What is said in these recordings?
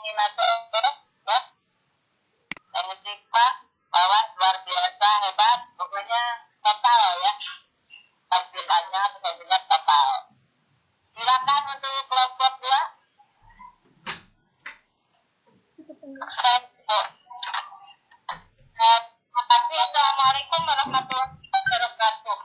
terus ya. Dan Musyifa, Bawas luar biasa hebat, pokoknya total ya. Sambutannya benar-benar total. Silakan untuk kelompok 2. Terima kasih. Assalamualaikum warahmatullahi wabarakatuh.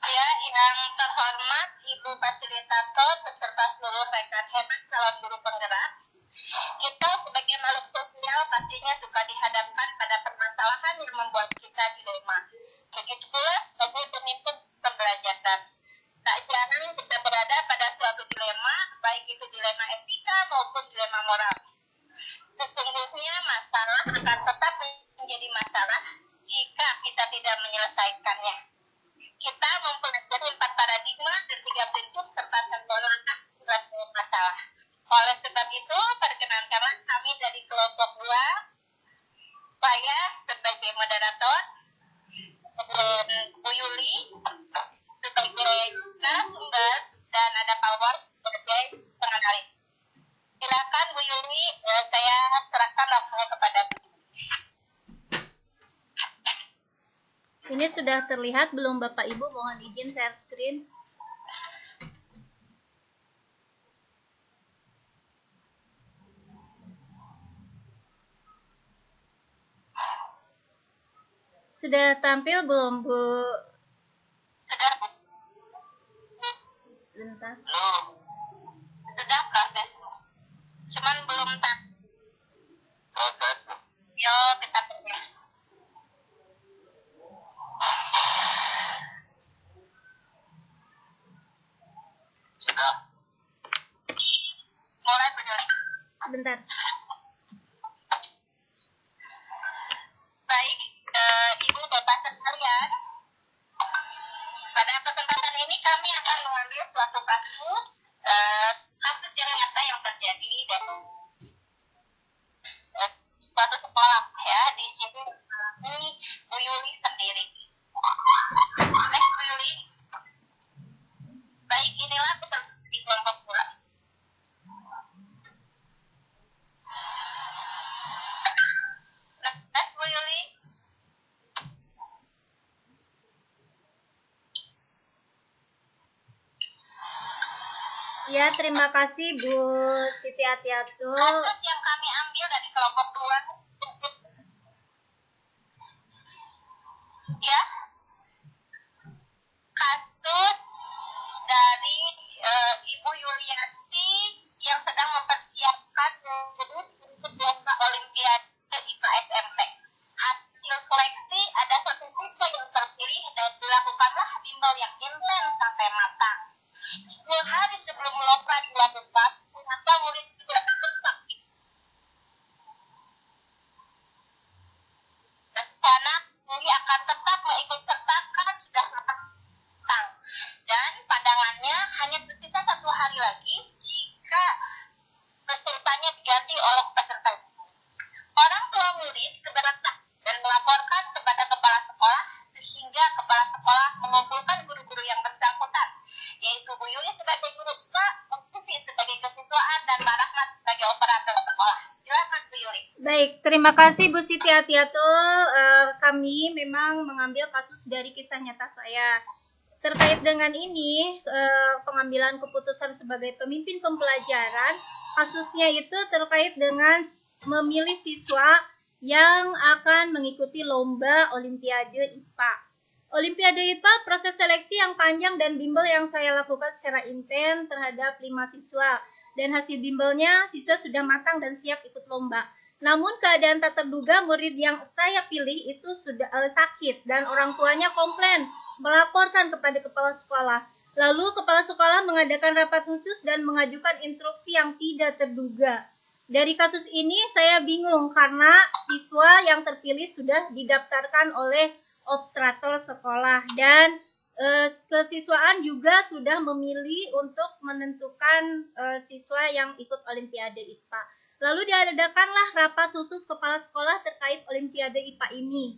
Ya, yang terhormat Ibu Fasilitator beserta seluruh rekan hebat calon guru penggerak. Kita sebagai makhluk sosial pastinya suka dihadapkan pada permasalahan yang membuat kita dilema. Begitu pula sebagai pemimpin pembelajaran. Tak jarang kita berada pada suatu dilema, baik itu dilema etika maupun dilema moral. Sesungguhnya masalah akan tetap menjadi masalah jika kita tidak menyelesaikannya. Kita mempelajari 4 paradigma dan 3 prinsip serta 9 masalah. Oleh sebab itu, perkenankanlah kami dari kelompok 2, saya sebagai moderator, dan Bu Yuli sebagai narasumber, dan ada Pak Wars sebagai penganalisis. Silakan Bu Yuli, saya serahkan waktunya kepada Bu Yuli. Ini sudah terlihat belum Bapak Ibu? Mohon izin share screen. Sudah tampil belum Bu? Sudah. Sebentar. Belum. Sedang proses. Cuman belum proses. Yo, kita tunggu. Sudah. Mulai penyulit. Sebentar. Baik, Ibu Bapak sekalian, pada kesempatan ini kami akan mengambil suatu kasus yang nyata yang terjadi dari suatu sekolah ya, di sini ini Bu Yuli sendiri. Next Bu Yuli. Baik, inilah peserta di kelompok 2. Next Bu Yuli. Ya, terima kasih Bu Siti Atiatu. Kasus yang kami ambil dari kelompok 2. Ya. Kasus dari Ibu Yuliati yang sedang mempersiapkan untuk lomba Olimpiade IPA SMP. Hasil seleksi ada 1 siswa yang terpilih dan dilakukanlah bimbel yang intens sampai matang. 10 hari sebelum lomba dilakukan, ternyata murid tersebut sakit. Rencana ini akan tetap mengikut sertakan sudah matang. Dan pandangannya hanya tersisa 1 hari lagi jika pesertanya diganti oleh peserta. Orang tua murid keberatan dan melaporkan kepada kepala sekolah sehingga kepala sekolah mengumpulkan guru-guru yang bersangkutan, yaitu Bu Yuli sebagai guru Pak, Bu Siti sebagai kesiswaan, dan Pak Rahmat sebagai operator sekolah. Silakan Bu Yuli. Baik, terima kasih Bu Siti Atiatu. Kami memang mengambil kasus dari kisah nyata saya. Terkait dengan ini, pengambilan keputusan sebagai pemimpin pembelajaran, kasusnya itu terkait dengan memilih siswa yang akan mengikuti lomba Olimpiade IPA. Olimpiade IPA proses seleksi yang panjang dan bimbel yang saya lakukan secara intens terhadap 5 siswa. Dan hasil bimbelnya siswa sudah matang dan siap ikut lomba. Namun keadaan tak terduga murid yang saya pilih itu sudah sakit dan orang tuanya komplain, melaporkan kepada kepala sekolah. Lalu kepala sekolah mengadakan rapat khusus dan mengajukan instruksi yang tidak terduga. Dari kasus ini saya bingung karena siswa yang terpilih sudah didaftarkan oleh operator sekolah dan kesiswaan juga sudah memilih untuk menentukan siswa yang ikut Olimpiade IPA. Lalu diadakanlah rapat khusus kepala sekolah terkait Olimpiade IPA ini.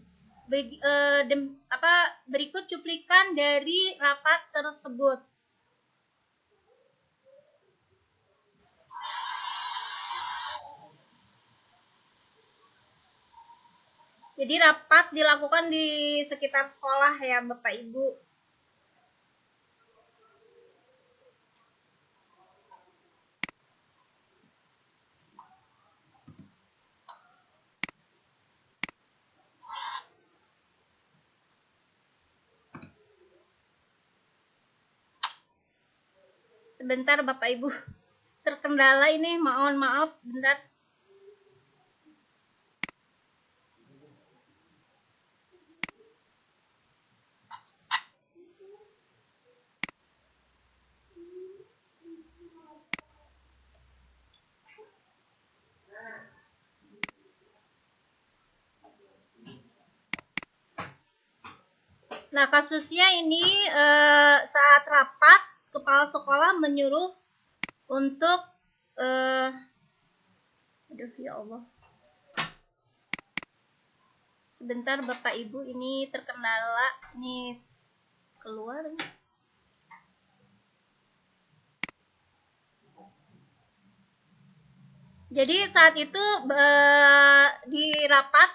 Berikut cuplikan dari rapat tersebut. Jadi rapat dilakukan di sekitar sekolah ya Bapak Ibu. Sebentar Bapak Ibu, terkendala ini, mohon maaf, bentar. Nah, kasusnya ini saat rapat, kepala sekolah menyuruh untuk aduh ya Allah. Sebentar Bapak Ibu, ini terkendala, ini keluar. Jadi saat itu di rapat,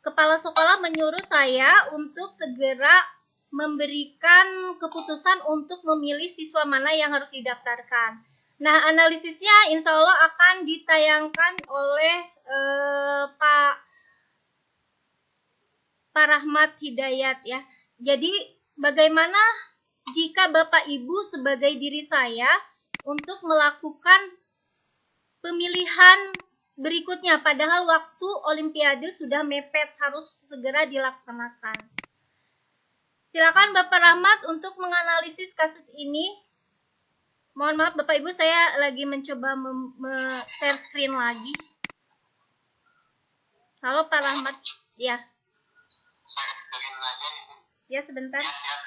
kepala sekolah menyuruh saya untuk segera memberikan keputusan untuk memilih siswa mana yang harus didaftarkan. Nah, analisisnya insya Allah akan ditayangkan oleh Pak Rahmat Hidayat ya. Jadi bagaimana jika Bapak Ibu sebagai diri saya untuk melakukan pemilihan berikutnya, padahal waktu Olimpiade sudah mepet, harus segera dilaksanakan. Silakan Bapak Rahmat untuk menganalisis kasus ini. Mohon maaf Bapak Ibu, saya lagi mencoba share screen lagi. Halo Pak Rahmat, ya. Share screen aja. Ya sebentar. Ya, siap.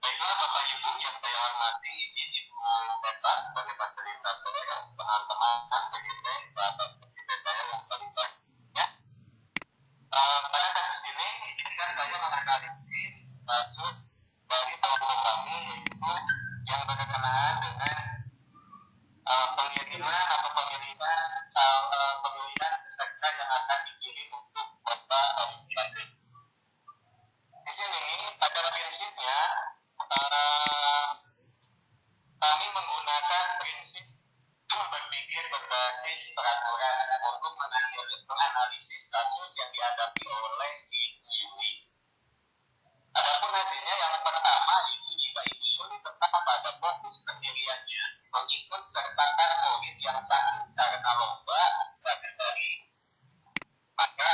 Baiklah Bapak Ibu yang saya hormati, izin Ibu Bapak sebagai fasilitator, teman-teman sekalian, sahabat kita saya yang terlibat ya. Pada kasus ini izinkan saya menganalisis kasus dari teman kami, yaitu yang berkenaan dengan pengiriman atau pemilihan peserta yang akan dikirim untuk kota Olimpiade. Di sini pada prinsipnya kami menggunakan prinsip berpikir berbasis peraturan untuk menganalisis kasus yang dihadapi oleh Ibu Yuli. Adapun hasilnya yang pertama, itu jika Ibu Yuli tetap pada fokus pendiriannya, mengikut sertakan murid yang sakit karena lomba dan dari, maka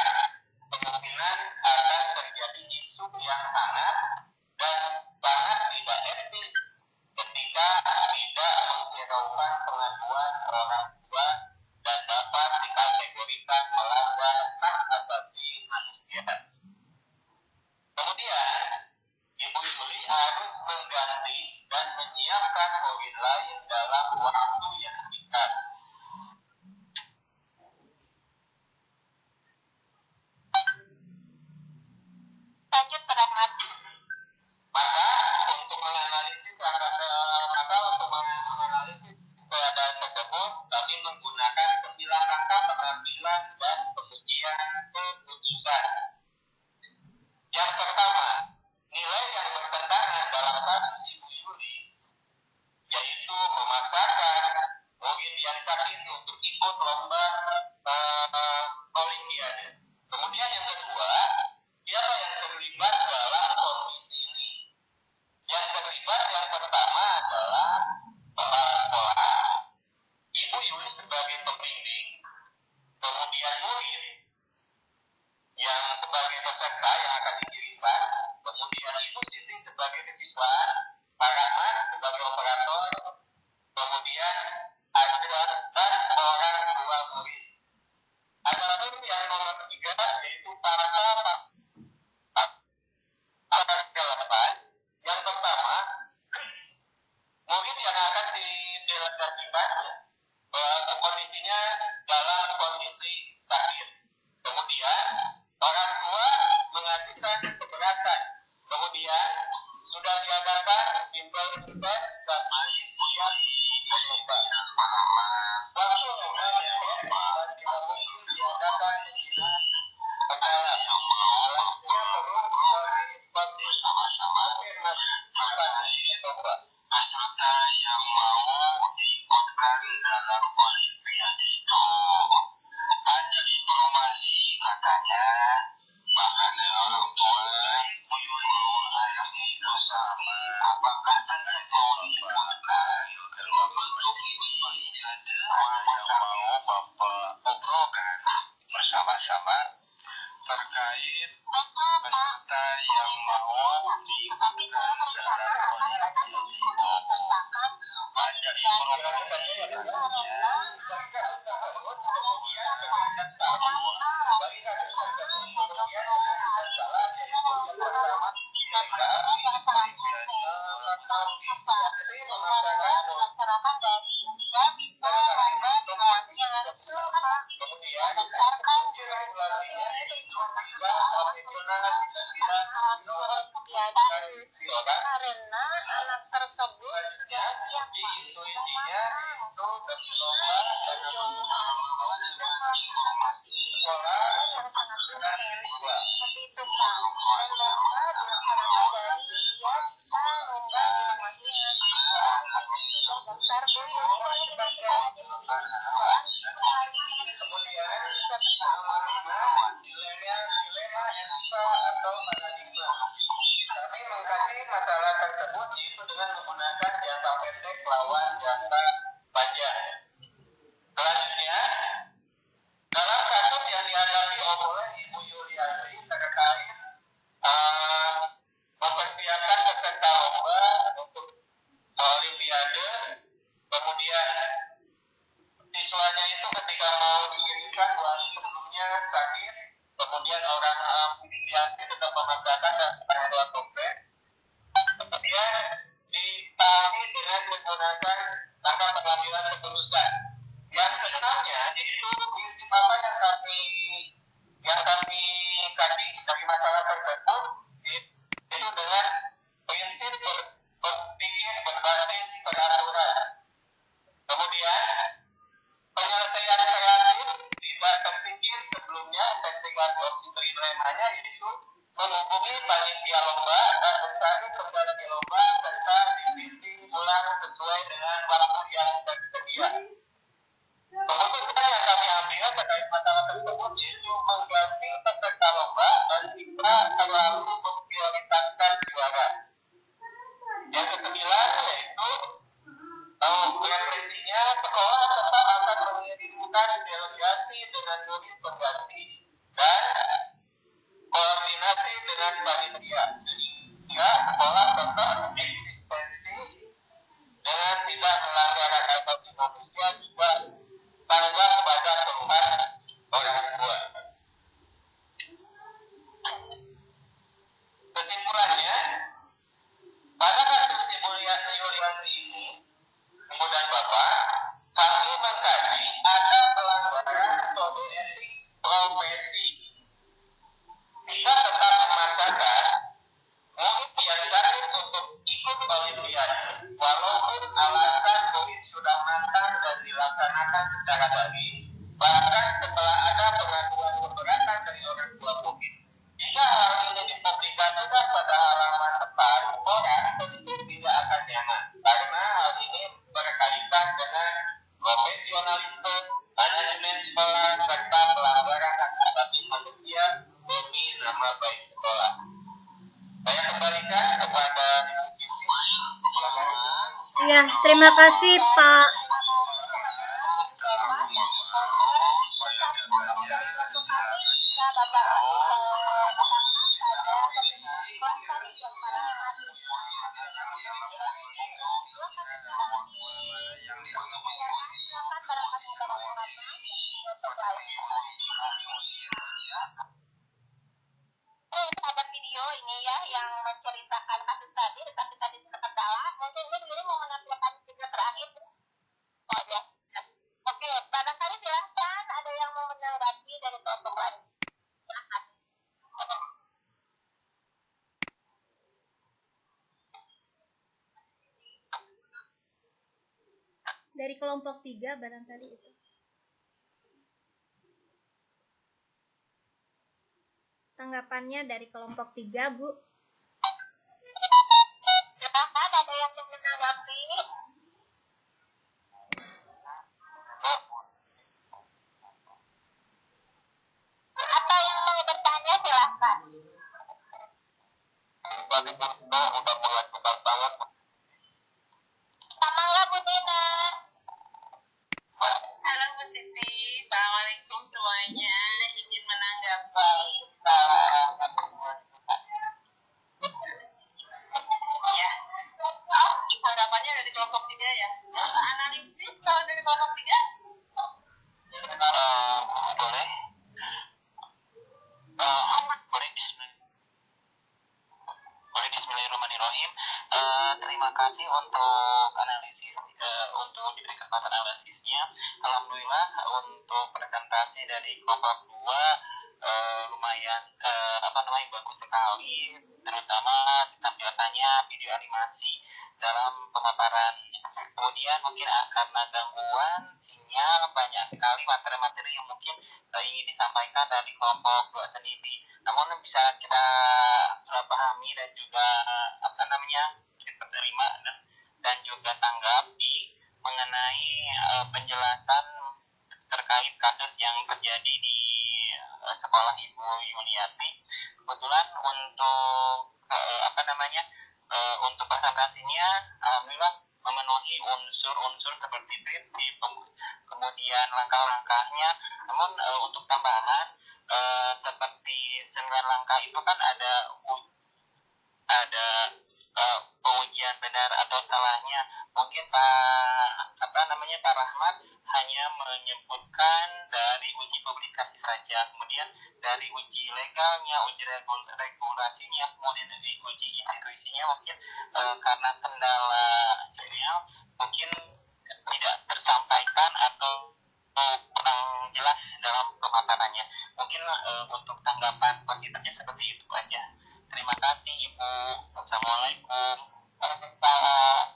kemungkinan akan terjadi isu yang hangat dan sangat tidak etis ketika tidak menghiraukan pengaduan orang tua dan dapat dikategorikan melanggar hak asasi manusia. Kemudian, Ibu Yuli harus mengganti dan menyiapkan murid lain dalam waktu yang singkat. Lanjut Pak Rahmat. Maka untuk menganalisis keadaan tersebut, kami bersama terkait peserta yang mau diundang dalam Olimpiade itu. Dari program melaksanakan dari dia bisa lomba di rumahnya kan masih didaftarkan karena anak tersebut sudah siap intuisinya itu dari lomba yang sangat intens seperti itu Kang, dan lomba dilaksanakan dari dia bisa lomba di rumahnya. Di sini sudah daftar belum sebagai siswa siswa tersebut dilema etika atau paradigma. Kami mengkaji masalah tersebut yaitu dengan menggunakan jangka pendek lawan jangka panjang. Selanjutnya, dalam kasus yang dihadapi oleh Ibu Yulianti terkait mempersiapkan peserta lomba untuk Olimpiade, kemudian siswanya itu ketika mau dikirimkan 2 hari sebelumnya sakit, kemudian orang Yulianti tetap memaksakan dan orang tua kemudian ditangani dengan menggunakan langkah pengambilan keputusan. Yang keenamnya yaitu prinsip apa yang kami kaji dari masalah tersebut, itu dengan prinsip berpikir berbasis peraturan. Kemudian penyelesaian kreatif tidak terpikir sebelumnya, investigasi opsi dilemanya yaitu menghubungi panitia lomba dan mencari pengganti lomba serta dibimbing ulang sesuai dengan waktu yang tersedia. Keputusan yang kami ambil terkait masalah tersebut yaitu mengganti peserta lomba dan tidak terlalu memprioritaskan juara. Yang kesembilan yaitu refleksinya sekolah tetap akan mengirimkan delegasi dengan murid pengganti dan koordinasi dengan panitia sehingga sekolah tetap eksistensi dengan tidak melanggar hak asasi manusia juga tanggap pada keluhan orang tua. Kesimpulannya, pada kasus Ibu Yulianti ini, Ibu dan Bapak, kami mengkaji ada pelanggaran kode etik profesi. Kita tetap memaksakan murid yang sakit untuk ikut Olimpiade, walaupun alasan murid sudah matang dan dilaksanakan secara daring, bahkan setelah ada pengaduan keberatan dari orang tua murid. Jika hal ini dipublikasikan pada halaman depan orang, tentu tidak akan nyaman, karena hal ini berkaitan dengan profesionalisme, manajemen sekolah, serta pelanggaran hak asasi manusia demi nama baik sekolah. Saya kembalikan kepada Ibu Siti. Ya, terima kasih Pak. Ada video ini ya yang menceritakan kasus tadi, tetapi tadi terkendala. Mungkin ini dulu mau menampilkan video terakhir. Oh ya. Oke, barangkali silahkan ada yang mau menanggapi dari kelompok lain. Silahkan. Dari kelompok 3 barangkali itu. Tanggapannya dari kelompok 3, Bu. Silahkan ada yang mau menanggapi. Atau yang mau bertanya silahkan. Bagi kita udah mulai ketat banget. Mangga Bu Dina. Halo Bu Siti, Assalamualaikum semuanya. Izin kasih untuk analisis, untuk diberi kesempatan analisisnya. Alhamdulillah untuk presentasi dari kelompok 2 lumayan bagus sekali, terutama ditampilkannya video animasi dalam pemaparan. Kemudian mungkin karena gangguan sinyal, banyak sekali materi-materi yang mungkin ingin disampaikan dari kelompok 2 sendiri. Namun bisa kita pahami dan juga kita terima dan juga tanggapi mengenai penjelasan terkait kasus yang terjadi di sekolah Ibu Yuliati. Kebetulan untuk untuk presentasinya alhamdulillah memenuhi unsur-unsur seperti prinsip, kemudian langkah-langkahnya. Namun untuk tambahan seperti 9 langkah itu kan ada pengujian benar atau salahnya. Mungkin Pak Rahmat hanya menyebutkan dari uji publikasi saja, kemudian dari uji legalnya, uji regulasinya, kemudian dari uji integritasnya mungkin karena kendala sinyal mungkin tidak tersampaikan atau kurang jelas dalam pemaparannya. Mungkin untuk tanggapan positifnya seperti itu aja. Terima kasih Ibu. Assalamualaikum. Waalaikumsalam.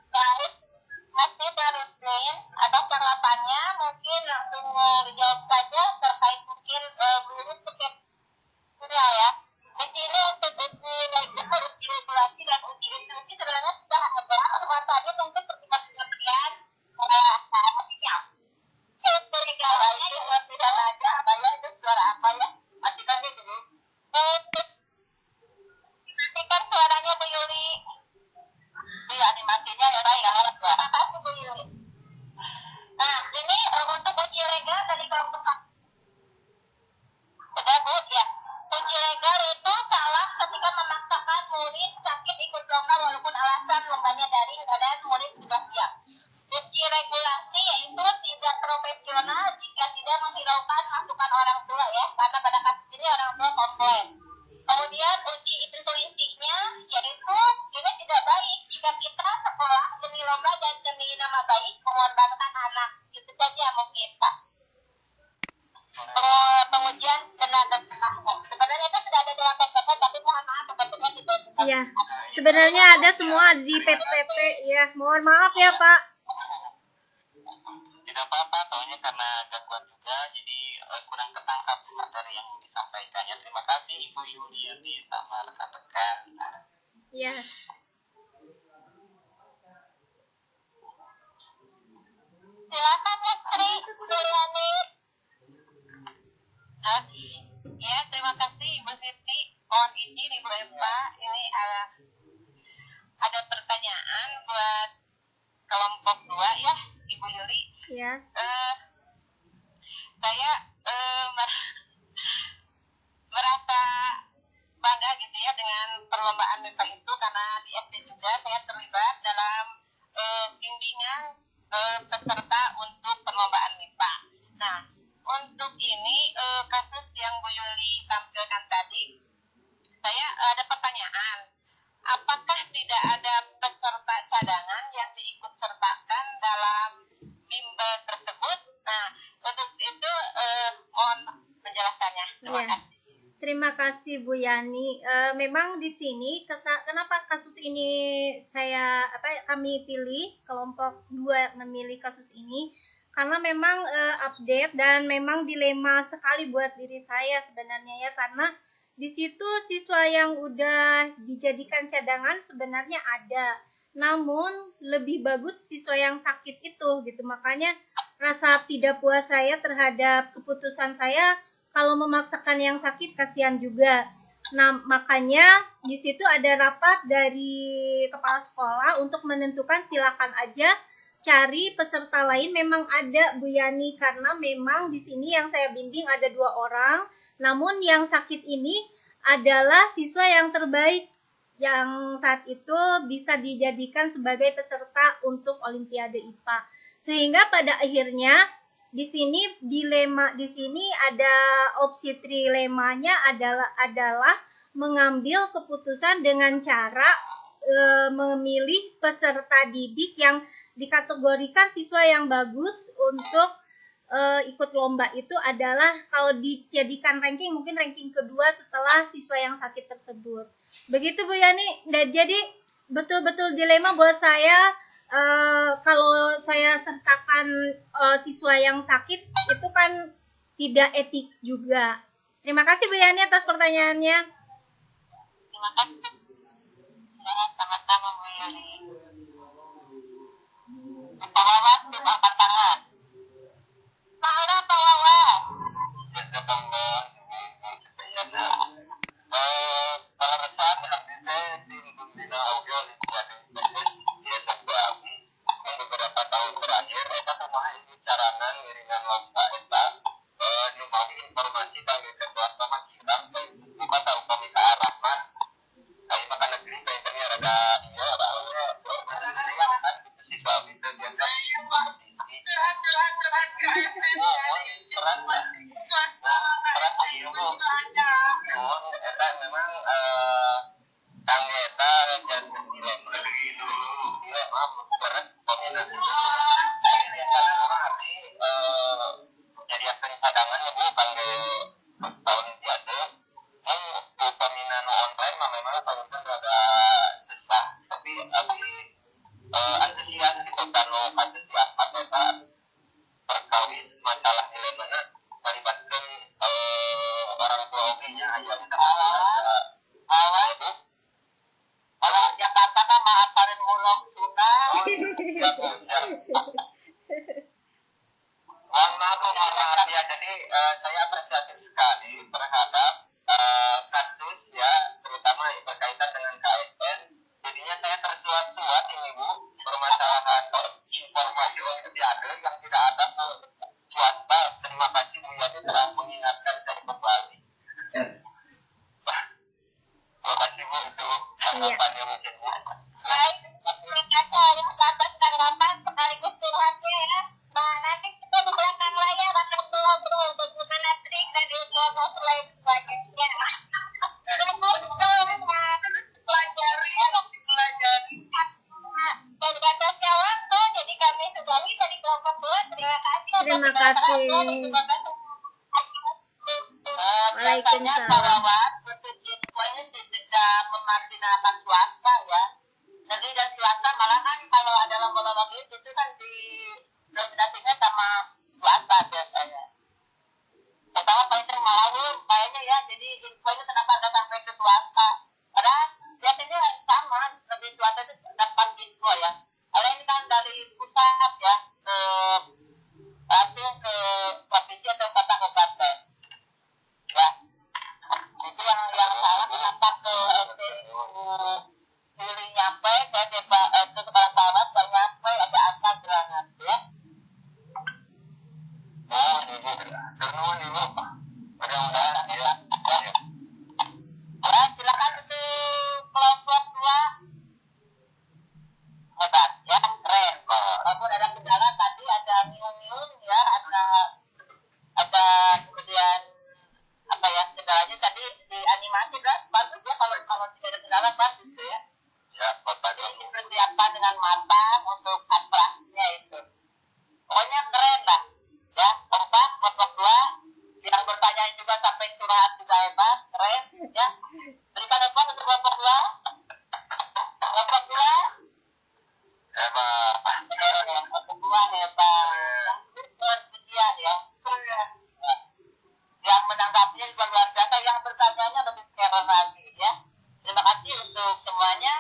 Baik, terima kasih Pak Rusmin atas tanggapannya. Mungkin langsung dijawab saja terkait mungkin belum terkait ya. Di sini untuk uji regulasi dan uji integritas sebenarnya sudah ada. Cuma tadi mungkin pertimbangan sinyal. Ketinggalannya juga tidak ada. Apa ya itu suara apa ya? Matikan dulu. Matikan suaranya Bu Yuli. Ini animasinya ya baik. Terima kasih Bu Yuli. Nah, ini untuk uji legal dari kelompok udah Bu ya. Uji legal itu salah ketika memaksakan murid sakit ikut lomba walaupun alasan lombanya daring dan murid sudah siap. Uji regulasi yaitu tidak profesional jika tidak menghiraukan masukan orang tua ya, karena pada kasus ini orang tua komplain. Kemudian uji intuisinya yaitu ini tidak baik jika kita sekolah demi lomba dan demi nama baik mengorbankan anak. Itu saja mungkin Pak. Pengujian benar dan salah. Sebenarnya itu sudah ada dalam PPT, tapi mohon maaf PPT itu. Iya, sebenarnya ada semua di PPT ya. Mohon maaf ya Pak. Tidak apa-apa, soalnya karena gangguan juga, jadi kurang ketangkap materi yang disampaikannya. Terima kasih Ibu Yuliati sama rekan-rekan. Iya. Silakan Bu Sri Suryani. Ya, terima kasih Ibu Siti. Mohon izin Ibu Eva, ini ada pertanyaan buat kelompok 2 ya, Ibu Yuli. Yes. Saya merasa bangga gitu ya dengan perlombaan MIPA itu, karena di SD juga saya terlibat dalam bimbingan peserta untuk perlombaan MIPA. Nah, untuk ini kasus yang Bu Yuli tampilkan tadi, saya ada pertanyaan. Apakah tidak ada peserta cadangan yang diikut sertakan dalam bimbel tersebut? Nah, untuk itu mohon penjelasannya. Terima kasih. Terima kasih Bu Yani. Memang di sini kenapa kasus ini kami pilih kelompok 2 memilih kasus ini karena memang update dan memang dilema sekali buat diri saya sebenarnya ya, karena di situ siswa yang udah dijadikan cadangan sebenarnya ada, namun lebih bagus siswa yang sakit itu gitu. Makanya rasa tidak puas saya terhadap keputusan saya, kalau memaksakan yang sakit kasihan juga. Nah, makanya di situ ada rapat dari kepala sekolah untuk menentukan silakan aja cari peserta lain. Memang ada Bu Yani, karena memang di sini yang saya bimbing ada 2 orang. Namun yang sakit ini adalah siswa yang terbaik yang saat itu bisa dijadikan sebagai peserta untuk Olimpiade IPA. Sehingga pada akhirnya di sini dilema, di sini ada opsi trilemanya adalah mengambil keputusan dengan cara memilih peserta didik yang dikategorikan siswa yang bagus untuk ikut lomba itu adalah kalau dijadikan ranking mungkin ranking kedua setelah siswa yang sakit tersebut. Begitu Bu Yani. Dan jadi betul-betul dilema buat saya kalau saya sertakan siswa yang sakit itu kan tidak etik juga. Terima kasih Bu Yani atas pertanyaannya. Terima kasih. Ya, sama-sama Bu Yani. Pak Wawas, coba angkat tangan. Mana Pak Wawas? Beberapa tahun terakhir, kita pemain bicarakan iringan lomba eta nyumbang informasi bagi ke swasta kita buka tahu kami ke Rahman kami makan negeri kayaknya ada iya kan itu siswa itu biasa kompetisi keras itu eta memang Kang Eta dan lebih dulu dia maaf keras peminat biasanya memang arti jadi akan cadangan ya Bu kangge setahun tiada peminat online mah memang tahun kan rada susah tapi antusias gitu kan kasus diangkat eta perkawis masalah nilai mana melibatkan orang tua oke-nya aya awal Bu kalau Jakarta kan maafarin mulong sunah siap mohon maaf ya jadi saya apresiatif sekali terhadap kasus ya terutama berkaitan dengan KSN jadinya saya tersuat-suat ini Bu permasalahan informasi olimpiade yang tidak ada ke swasta. Terima kasih Bu Yani telah mengingatkan saya kembali. Terima kasih Bu untuk tanggapannya mungkin Bu. Baik, terima kasih ada sahabat tanggapan sekaligus curhatnya ya. Nah, nanti kita di belakang layar akan ngobrol bagaimana trik dan ilmu lain sebagainya. Dan batasnya waktu, jadi kami sudahi dari kelompok 2. Terima kasih. Terima kasih. Biasanya Pak Wawas untuk info ini tidak memarginalkan swasta ya. Negeri dan swasta malah kan kalau ada lomba-lomba gitu itu kan dominasinya sama swasta biasanya. Pertama paling sering Malawur kayaknya ya, jadi info ini kenapa ada sampai ke swasta. Padahal biasanya sama, lebih swasta itu dapat info ya. Karena ini kan dari pusat ya ke langsung ke provinsi atau kota kabupaten. Ya, itu yang salah kenapa ke pilih nyampe ke sekolah sahabat gak nyampe ada angka gerangan ya. Oh, Ibu, ternuhun Ibu. Mudah-mudahan ya. Ya, silakan untuk kelompok 2. Hebat ya, keren. Walaupun ada kendala tadi ada miung-miung ya, ada kemudian apa ya kendalanya tadi di animasi kan bagus ya kalau tidak ada kendala bagus ya. Ya, Bapak Jadi persiapan dengan matang untuk atrasnya itu. Pokoknya keren lah. Ya, kompak kelompok 2 yang bertanya juga sampai curhat juga hebat, keren ya. Berikan apa untuk kelompok 2? Kelompok 2 hebat. kelompok 2 hebat. Dengan pujian ya. Yang menanggapinya juga luar biasa, yang bertanya lebih keren lagi ya. Terima kasih untuk semuanya.